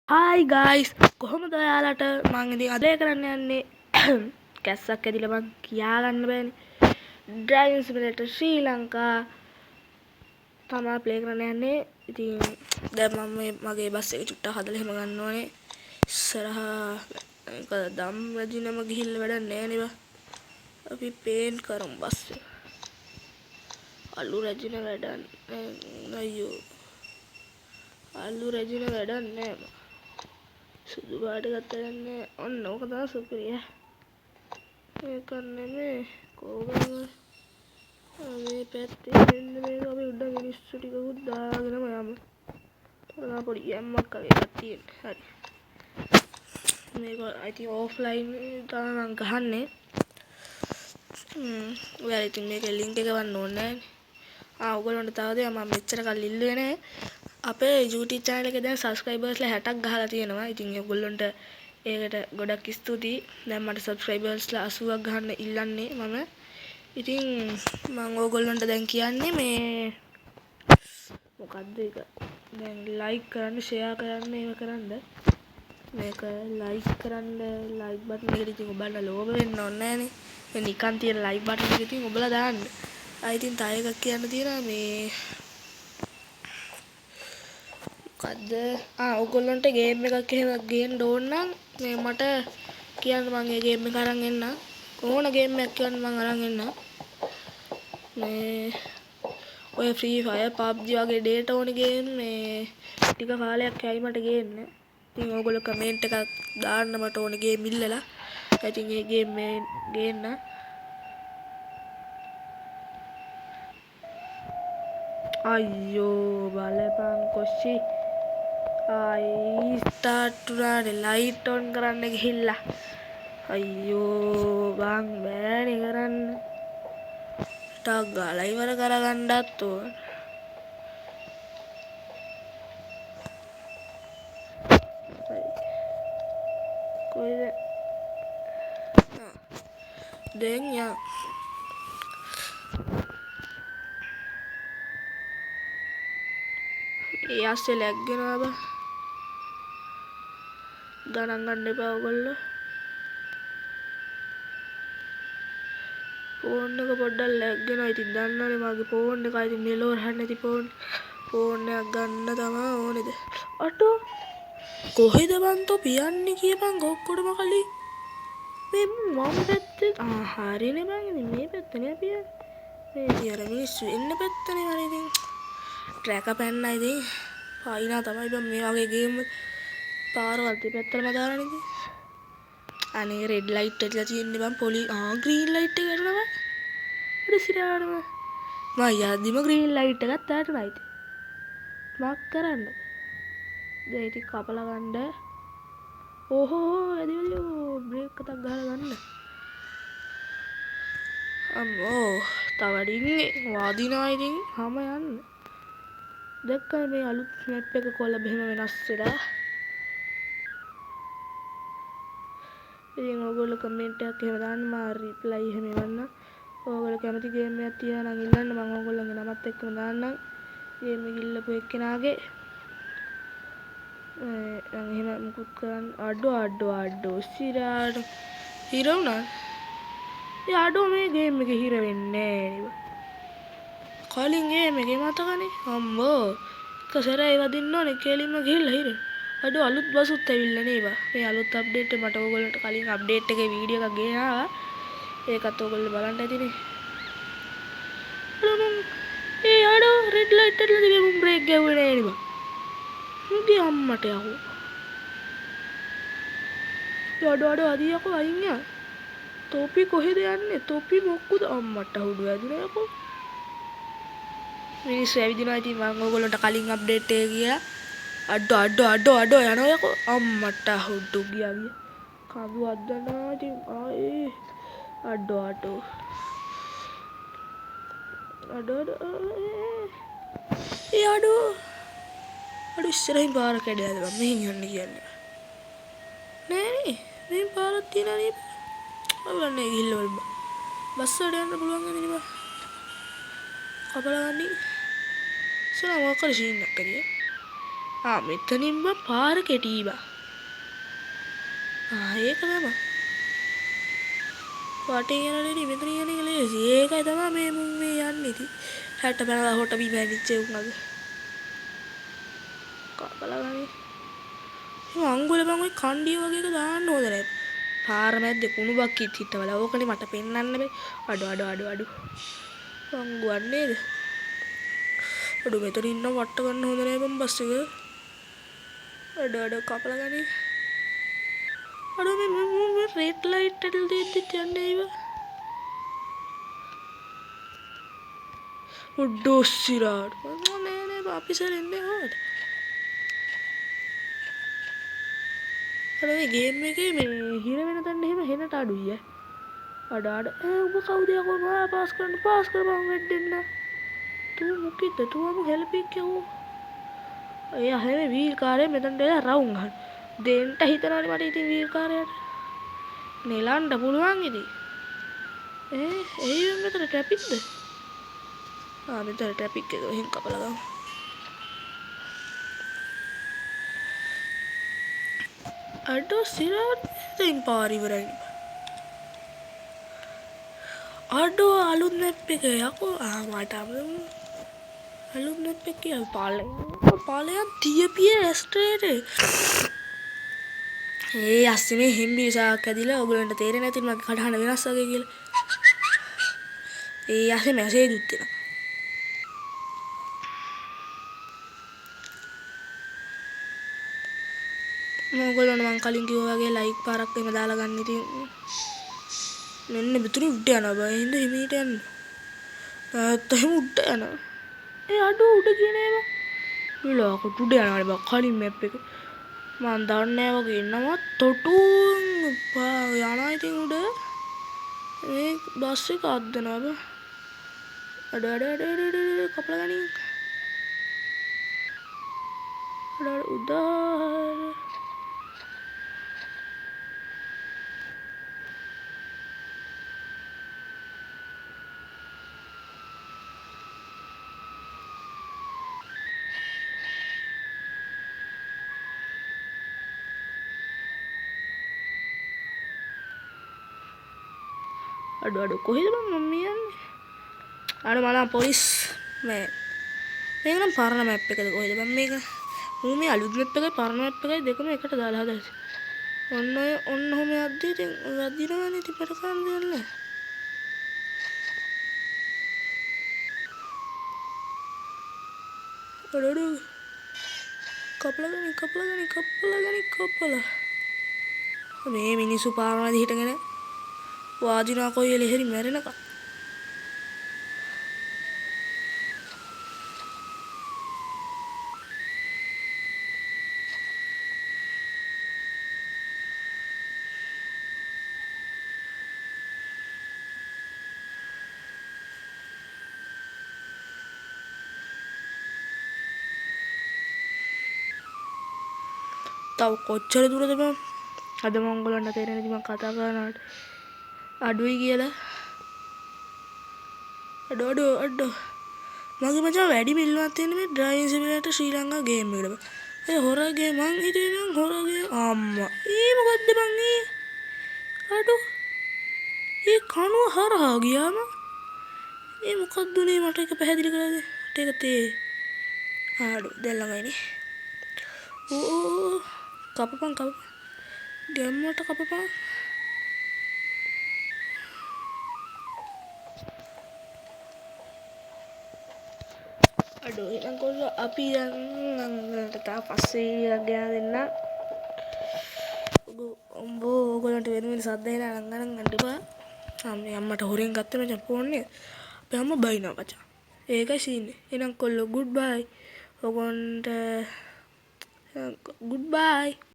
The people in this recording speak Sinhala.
Hi guys, කොහොමද ඔයාලට මම ඉතින් අද කරන්න යන්නේ කැස්සක් ඇදිලා මං කියා ගන්න බෑනේ. Driving Simulator ශ්‍රී ලංකා තමයි ප්ලේ කරන්න යන්නේ. ඉතින් දැන් මම මගේ බස් එක චුට්ටක් හදලා එහෙම ගන්න ඕනේ. ඉස්සරහා ඒක දම් රජිනම ගිහිල්ලා වැඩක් නෑ නේ බා. අපි පේන්ට් කරමු බස් එක. අලු රජින වැඩක් අයියෝ. අලු රජින වැඩක් නෑ බා. සුදු පාට ගත්තන්නේ ඔන්න ඕක තමයි සුපිරිය. ඒක නෙමෙයි කොහොමද මේ පැත්තේ මෙන්න මේක අපි උඩ මිනිස්සු ටිකකුත් දාගෙනම යමු. ඔතන පොඩි යම්මක් වගේ එකක් තියෙනවා. හරි. මේක ඉතින් ඔෆ්ලයින් තමයි මම ගහන්නේ. ඔයාලා ඉතින් මේකේ ලින්ක් එක ගන්න ඕනේ නෑනේ. ඔයගොල්ලන්ට තව දෙයක් මම මෙච්චර කල් ඉල්ලුවේ නෑ. අපේ YouTube channel එකේ දැන් subscribersලා 60ක් ගහලා තියෙනවා. ඉතින් ඔයගොල්ලන්ට ඒකට ගොඩක් ස්තුතියි. දැන් මට subscribersලා 80ක් ගහන්න ඉල්ලන්නේ මම. ඉතින් මම ඔයගොල්ලන්ට දැන් කියන්නේ මේ මොකද්ද ඒක? දැන් like කරන්න, share කරන්න, ඒව කරන්න. මේක like කරන්න, like button එකට ඉතින් ඔබලා ලෝභ වෙන්න ඕනේ නෑනේ. මේ නිකන් තියෙන like button එක ඉතින් ඔබලා දාන්න. ඉතින් තව එකක් කියන්න තියෙනවා මේ මොකද්ද? ඔයගොල්ලන්ට ගේම් එකක් එහෙම ගේන්න ඕන නම් මේ මට කියන්න මම ඒ ගේම් එක අරන් එන්න. ඕන ගේම් එකක් කියන්න මම අරන් එන්න. මේ ඔය Free Fire PUBG වගේ ඩේටා ඕන ගේම් මේ ටික කාලයක් ඇයි මට ගේන්න. ඉතින් ඔයගොල්ලෝ කමෙන්ට් එකක් දාන්න මට ඕන ගේම් ඉල්ලලා. ඉතින් ඒ ගේම් මේ ගේන්න. අයියෝ බලපන් කොෂි ස්ටාර්ට් උනානේ ලයිට් ඔන් කරන්න ගිහිල්ලා අයියෝ බං බෑනේ කරන්න ටක් ගාලා ඉවර කරගන්නත් ඕන කොයිද දැන් යා ඒ ඇස්සේ ලැග් වෙනවා බා ගණන් ගන්න එපා ඔයගොල්ලෝ ෆෝන් එක පොඩ්ඩක් ලැග් වෙනවා ඉතින් දන්නවනේ මගේ ෆෝන් එක ඉතින් මෙලෝ රහන්න නැති ෆෝන් එකක් ගන්න තමයි ඕනේද අටෝ කොහෙද බං තෝ පියන්නේ කියපන් ඔක්කොටම කලින් මේ මම පැත්තේ හරිනේ බං ඉතින් මේ පැත්තනේ පියන්නේ මේ තියර මිනිස්සු එන්න පැත්තනේ මම ඉතින් ට්‍රැක පැන්නයි ඉතින් පායිනා තමයි බං මේ වගේ ගේම් පාරවල් දෙපැත්තටම දාලානේ ඉතින් අනේ රෙඩ් ලයිට් එකලා තියෙන්නේ බං ග්‍රීන් ලයිට් එක වැටුණා බං ඉතින් සිරාරම මම යද්දිම ග්‍රීන් ලයිට් එකත් වැටුණා ඉතින් මක් කරන්නද දැන් ඉතින් කපලා ගන්න ඕහෝ එදිවලියෝ බ්‍රේක් එකක් ගහලා ගන්න අම්මෝ තවඩින්නේ වාදිනවා ඉතින් හැම යන්න දැක්කම මේ අලුත් මැප් එක කොල්ල බෙහෙම වෙනස් වෙලා ඉතින් ඔයගොල්ලෝ කමෙන්ට් එකක් එහෙම දාන්න මම රිප්ලයි එහෙම එවන්න ඔයගොල්ලෝ කැමති ගේම් එකක් තියනවා නම් ඉල්ලන්න මම ඔයගොල්ලන්ගේ නමත් එක්කම දාන්නම් ගේම් එක ඉල්ලපු එක්කෙනාගේ එහෙම මුකුත් කරන්න අඩෝ සිරාට හිර වුණා අඩෝ මේ ගේම් එක හිර වෙන්නේ නෑ කලින් ගේම් එකේ මතකනේ අම්මෝ එක සැරේ වදින්න ඕනේ කෙලින්ම ගිහිල්ලා හිර අඩෝ අලුත් බසුත් ඇවිල්ලා නේ බා මේ අලුත් අප්ඩේට් එක මට ඔයගොල්ලන්ට කලින් අප්ඩේට් එකේ වීඩියෝ එකක් ගෙනාවා ඒකත් ඔයගොල්ලෝ බලන්න ඇතිනේ අඩෝ රෙඩ් ලයිට් එකේ තිබෙ මුම් බ්‍රේක් ගැව්වේ නෑ නේ බා මුගේ අම්මට යහුවා අඩෝ අදියකෝ අයින් යා තොපි කොහෙද යන්නේ තොපි මොක්කුද අම්මට හුඩු ඇදුනේ යකෝ මිනිස්සු ඇවිදිනවා ඉතින් මම ඔයගොල්ලන්ට කලින් අප්ඩේට් එක ගියා අඩෝ යනවා යකෝ අම්මට හුඩු ගියා කඳු අද්දනවා ඉතින් ආයේ අඩෝ ඉස්සරහින් පාර කැඩයද බං මෙහෙන් යන්න කියන්නේ නෑනේ මේ පාරක් තියනවා නේ ඔයගොල්ලෝ ගිහිල්ලා බලන්න බස් වලට යන්න පුළුවන් නේද බං කපලා ගන්නේ සලා මොකක්ද සීන් එකක් කරියේ මෙතනින් බං පාර කෙටි බං. ඒක තමයි. වටේ යන දෙන්නේ මෙතන යන එක ලේසි. ඒකයි තමයි මේ මුන් මේ යන්නේ ඉතින්. 60 පැනලා හොට බිම ඇවිච්ච උන්ගේ. කපලා ගන්නේ. අංගුල බං ඔය කණ්ඩිය වගේ එක දාන්න හොඳ නැහැ. පාර මැද්දේ කුණු බක්කිත් හිටවල. ඕකනේ මට පෙන්වන්න බෑ. අඩු. අංගුවක් නේද? අඩු මෙතන ඉන්න වට ගන්න හොඳ නැහැ බං බස් එක. අඩු කපලා ගන්නේ. අඩු මේ රෙඩ් ලයිට් එක දෙද්දි යන්නේ ඉව. උඩෝ සිරාට. නෑ අපි සරෙන්නේ හොට. අර මේ ගේම් එකේ මේ හිර වෙන තැන එහෙම හෙනට අඩුයි ඈ. අඩ ඔබ කවුද යකෝ මා පාස් කරපන් වෙඩෙන්න. තූ මුකිට තුවම හෙල්පික් යෝ. ඒ අහේ වීල් කාර්යය මෙතනට එලා රවුම් ගන්න. දෙන්න හිතනවානේ මට ඉතින් වීල් කාර්යයට. නෙලන්න පුළුවන් ඉතින්. ඒ මෙතන ට්‍රැෆික්ද? මෙතන ට්‍රැෆික් එක එහෙන් කපලා ගමු. අඩෝ සිරාට දැන් පාර ඉවරයි. අඩෝ අලුත් මැප් එක යකෝ මට අලුත් මැප් එක පාලයන් තියපිය රෙස්ටරේට් ඒ අස්සේ මේ හිම්බිසාවක් ඇදිලා ඔයගලන්ට තේරෙන්නේ නැති මගේ කඩහන වෙනස් වගේ කියලා. ඒ අස්සේ මැසේජ් උත් දෙනවා. මොගලොන මං කලින් කිව්වා වගේ ලයික් පාරක් එහෙම දාලා ගන්න ඉතින් මෙන්න මෙතන උඩ යනවා බං. හින්ද හිමීට යන්න. තාත්තම උඩ යනවා. අඩෝ උඩ කියන ඒවා. විලාකට උඩ යනවා බං කලින් මැප් එක. මං දන්නේ නැහැ වගේ ඉන්නවා තොටුන් යනවා ඉතින් උඩ. මේ බස් එක අද්දනවා බං. අඩ කපලා ගනින්. අඩ උදා අඩු කොහෙද බං මම යන්නේ? මම පොලිස් මේ මේක නම් පරණ මැප් එකද කොහෙද බං මේක? මූ මේ අලුත් මැප් එකයි පරණ මැප් එකයි දෙකම එකට දාලා හදලා. ඔන්න ඔහොම යද්දි ඉතින් වැදිනවනේ ඉතින් පෙරකන් දෙන්නේ. අඩු කපලා. මේ මිනිස්සු පාරවල් හිටගෙන වාදිනා කොයි එලෙහෙරි මැරෙනකම්. තව කොච්චර දුරද බං? අද මංගලන්ට තේරෙන්නේ නැති මං කතා කරනවට අඩුයි කියලා. අඩෝ මගේ මචං වැඩි මිල්ලුවක් තියෙන මේ ඩ්‍රයිවිං සිමිලේටර් ශ්‍රී ලංකා ගේම් එකට බං. ඒ හොරර් ගේම් මං හිතුවේ නම් හොරර් ගේම් අම්මා. මොකද්ද බං මේ? අඩෝ ඒ කණුව හරහා ගියාම මොකක්ද උනේ මට එක පැහැදිලි කරලා දෙන්න. ඒක තේ. අඩෝ දැන් ළඟයිනේ. ඕ කපපන් ගැම්මට කපපන්. අඩෝ එහෙනම් කොල්ලෝ අපි යන්න තා පස්සේ ගියා දෙන්න. ඕගොල්ලන්ට වෙන සද්ද එනවා නම් ගන්න එපා. මේ අම්මට හොරෙන් ගත්ත මචං ෆෝන් එක. අපේ අම්මා බයිනවා මචං. ඒකයි සීන් එක. එහෙනම් කොල්ලෝ ගුඩ් බයි. ඕගොල්ලන්ට ගුඩ් බයි.